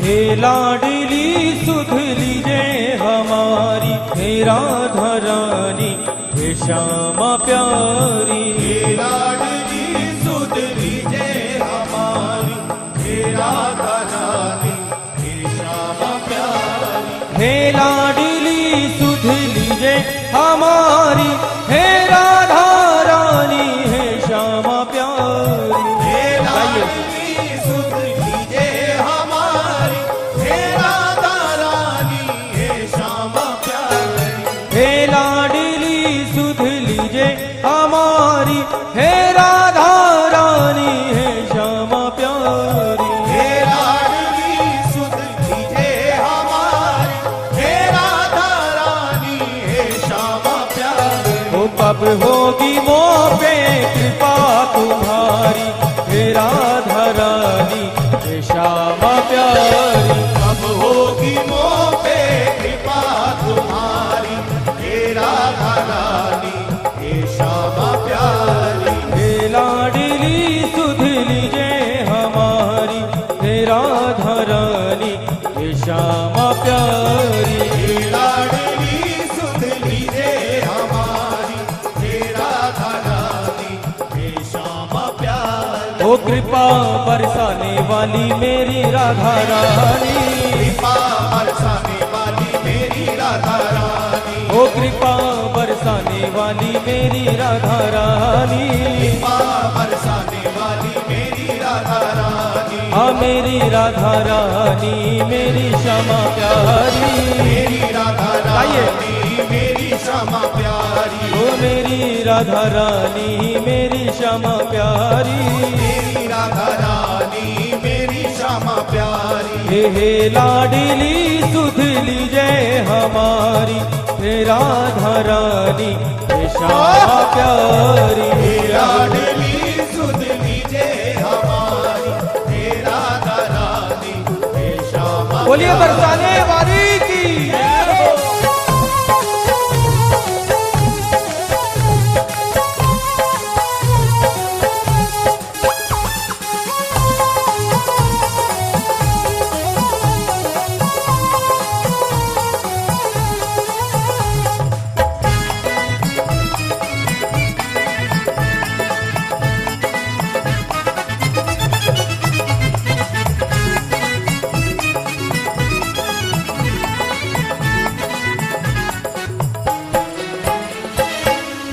हे लाडली सुध लीजे हमारी, हे राधा रानी, हे श्यामा प्यारी। हे लाडली सुध लीजे हमारी, हे राधा रानी, हे श्यामा प्यारी। हे लाडली सुध लीजे हमारी, हे राधा रानी, हे श्यामा प्यारी। हे लाडली सुध लीजे हमारी, हे राधा रानी, हे श्यामा प्यारी। हे लाडली सुध लीजे हमारी, हे राधा रानी, हे श्यामा प्यारी। हे लाडली सुध लीजे हमारी, हे राधा रानी, हे श्यामा प्यारी। ओ कब होगी मोह पे कृपा तुम्हारी, हे राधा रानी, हे श्यामा प्यारी। कब होगी मोह पे कृपा तुम्हारी, हे राधा रानी, हे श्यामा प्यारी। हे लाडली सुध लीजे हमारी, हे राधा रानी, हे श्यामा प्यारी। हे लाडली सुध लीजे हमारी, हे राधा रानी, हे श्यामा प्यारी। ओ कृपा बरसाने वाली मेरी राधा रानी, कृपा बरसाने वाली मेरी राधा रानी, ओ कृपा बरसाने वाली मेरी राधा रानी। कृपा बरसाने वाली मेरी राधा रानी। हाँ मेरी राधा रानी, मेरी श्यामा प्यारी। मेरी राधा रानी, मेरी श्यामा प्यारी। ओ मेरी राधा रानी, मेरी श्यामा प्यारी। मेरी राधा रानी, मेरी श्यामा प्यारी। हे लाडली सुध लीजे हमारी, हे राधा रानी, हे श्यामा प्यारी। हे लाडली सुध लीजे हमारी, हे राधा रानी, हे श्यामा। बोलिए बरसाने वाली की।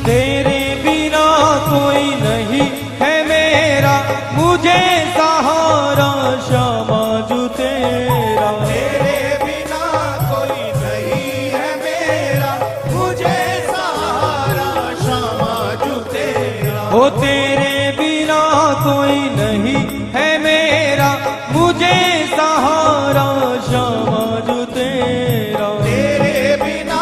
तेरे बिना कोई नहीं है मेरा, मुझे सहारा श्यामा जू तेरा। तेरे बिना कोई नहीं है मेरा, मुझे सहारा श्यामा जू तेरा। ओ तेरे बिना कोई नहीं है मेरा, मुझे सहारा श्यामा जू तेरा। तेरे बिना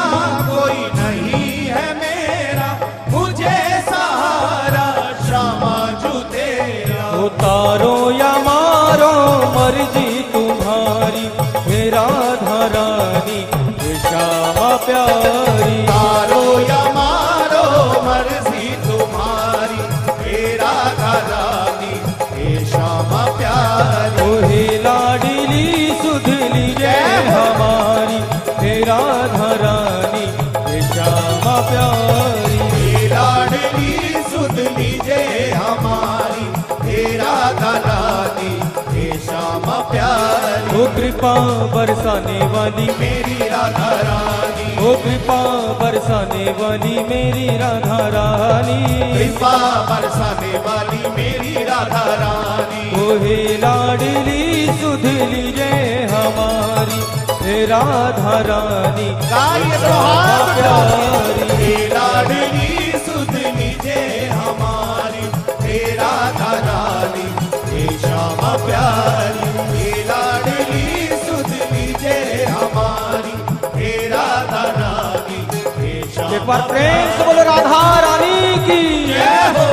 कोई नहीं है मेरा, मुझे सहारा श्यामा जू तेरा। उतारो या मारो मर्जी तुम्हारी, हे राधा रानी, हे श्यामा प्यारी। तारो या मारो मर्जी तुम्हारी, हे राधा रानी, हे श्यामा प्यारी। ओ हे लाडली सुध लीजे हमारी, हे राधा रानी, हे श्यामा प्यारी। हे लाडली सुध लीजे हमारी, हे राधा रानी, हे श्यामा प्यारी। ओ कृपा बरसाने वाली, मेरी राधा रानी, ओ कृपा बरसाने वाली मेरी राधा रानी। कृपा बरसाने वाली मेरी राधा रानी। ओ हे लाडली सुध लीजे हमारी, हे राधा रानी, गाइए तो हाथ उठाइए। हे लाडली सुध लीजे हमारी, हे राधा रानी, हे श्यामा प्यारी। हे लाडली सुध लीजे हमारी, हे राधा रानी, हे श्यामा। एक बार प्रेम से बोलो राधा रानी की। जय हो।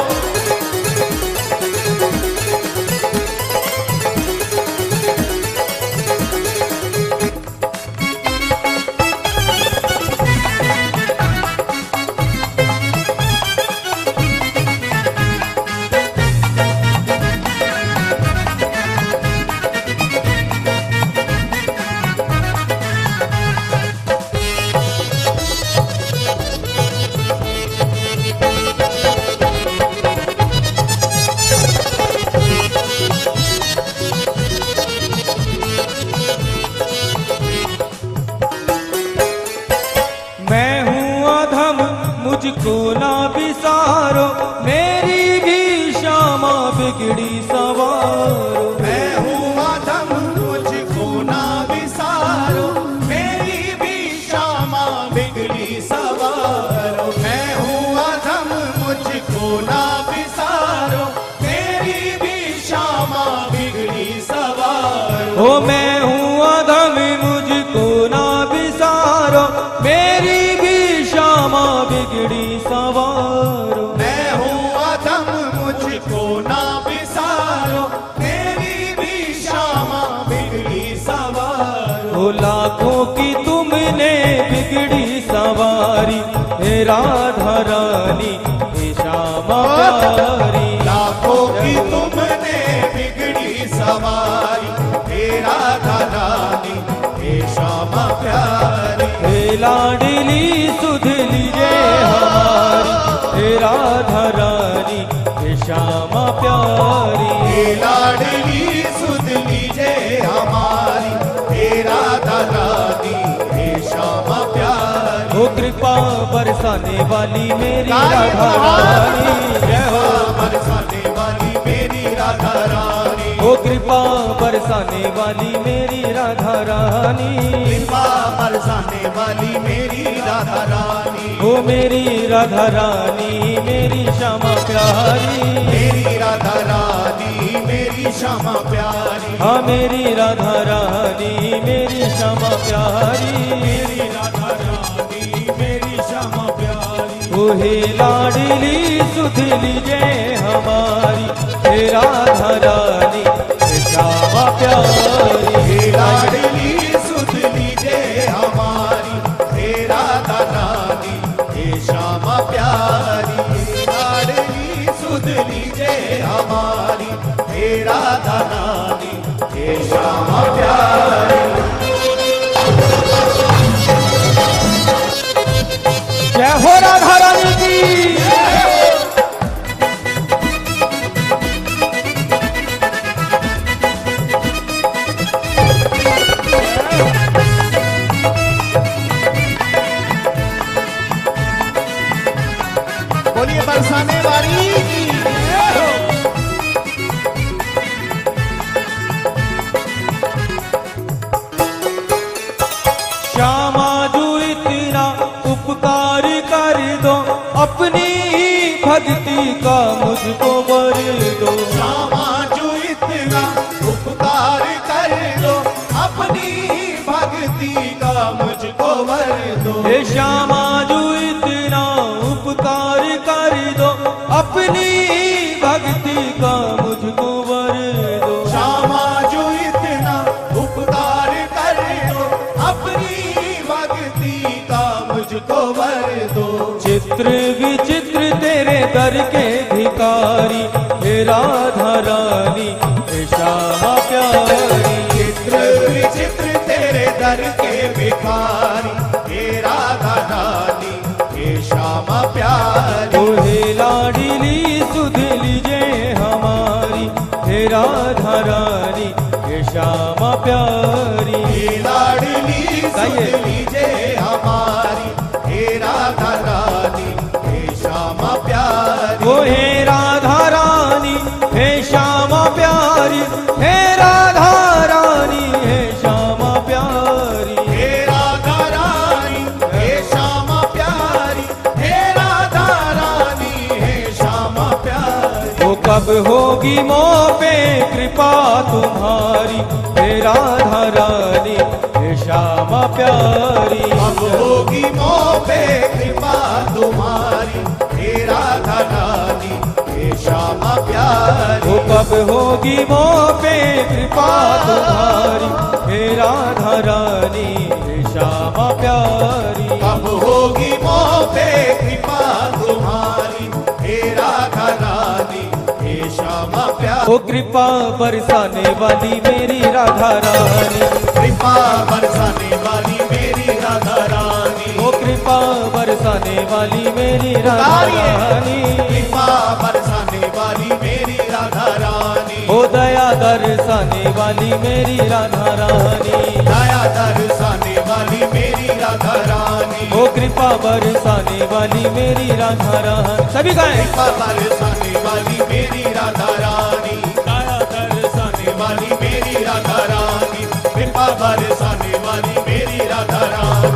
बिगड़ी सवारो। मैं हूँ अधम मुझको ना विसारो, मेरी भी क्षमा बिगड़ी सवारो। मैं हूँ अधम मुझको ना विसारो, मेरी भी क्षमा बिगड़ी सवारो। ओ मैं हूँ अधम मुझको ना विसारो, मेरी भी क्षमा बिगड़ी सवारो। मैं हूँ अधम मुझको ना विसारो, मेरी भी क्षमा बिगड़ी सवारो। ओ लाखों की तुमने बिगड़ी सवारी, हे राधा रानी हे श्यामा प्यारी। लाखों की तुमने बिगड़ी सवारी, हे राधा रानी हे श्यामा प्यारी। हे लाडली सुध लीजे हमारी, हे राधा रानी हे श्यामा प्यारी। हे लाडली सुध लीजे हमारी, हे राधा रानी हे श्यामा प्यारी। ओ कृपा बरसाने वाली मेरी राधा रानी, जय हो। बरसाने वाली मेरी राधा रानी, ओ कृपा बरसाने वाली मेरी राधा रानी। कृपा बरसाने वाली मेरी राधा रानी। ओ मेरी राधा रानी मेरी श्यामा प्यारी। मेरी राधा रानी मेरी श्यामा प्यारी। हाँ मेरी राधा रानी मेरी श्यामा प्यारी। मेरी राधा रानी मेरी श्यामा प्यारी। ओ हे लाडली सुध लीजे हमारी, हे राधा रानी हे श्यामा प्यारी। हे लाडली सुध लीजे हमारी, हे राधा रानी हे श्यामा प्यारी। हे लाडली सुध लीजे हमारी, हे राधा रानी हे श्यामा प्यारी। जय हो राधा रानी की। बोलिए बरसाने वाली की। श्यामा जो इतना उपकार कर दो, अपनी ही भक्ति का मुझको वर दो। श्यामा जो इतना उपकार कर दो, अपनी भक्ति का मुझको वर दो। हे श्यामा जो इतना उपकार कर दो, अपनी ही भक्ति का मुझको वर दो। श्यामा जो इतना उपकार कर दो, अपनी भक्ति का मुझको वर दो। चित्र विचित्र तेरे दर के भिकारी, हे राधा रानी हे श्यामा प्यारी। चित्र विचित्र तेरे दर के भिखारी, हे राधा रानी हे श्यामा प्यारी। ओ हे लाडली सुध लीजे हमारी, हे राधा रानी हे श्यामा प्यारी। हे लाडली सुध लीजे हमारी, हे राधा रानी हे श्यामा प्यारी। ओ हे राधा रानी हे श्यामा प्यारी, हे राधा रानी हे श्यामा प्यारी। हे राधा रानी हे श्यामा प्यारी, हे राधा रानी हे श्यामा प्यारी। ओ कब होगी मोह पे कृपा तुम्हारी, हे राधा रानी हे श्यामा प्यारी। अब होगी मोह पे कृपा तुम्हारी, हे राधा रानी हे श्यामा प्यारी। ओ कब होगी मोह पे कृपा तुम्हारी, हे राधा रानी हे श्यामा प्यारी। अब होगी मोह पे कृपा तुम्हारी, हे राधा रानी हे श्यामा प्यारी। ओ कृपा बरसाने वाली मेरी राधा रानी, कृपा बरसाने वाली मेरी राधा रानी। ओ कृपा बरसाने वाली मेरी राधा रानी। कृपा बरसाने वाली मेरी राधा रानी। ओ दया दरसाने वाली मेरी राधा रानी। दया दरसाने वाली मेरी राधा रानी। ओ कृपा बरसाने वाली मेरी राधा रानी। सभी गाएं। कृपा बरसाने वाली मेरी राधा रानी। वाली मेरी राधा रानी, कृपा बरसाने वाली मेरी राधा रानी।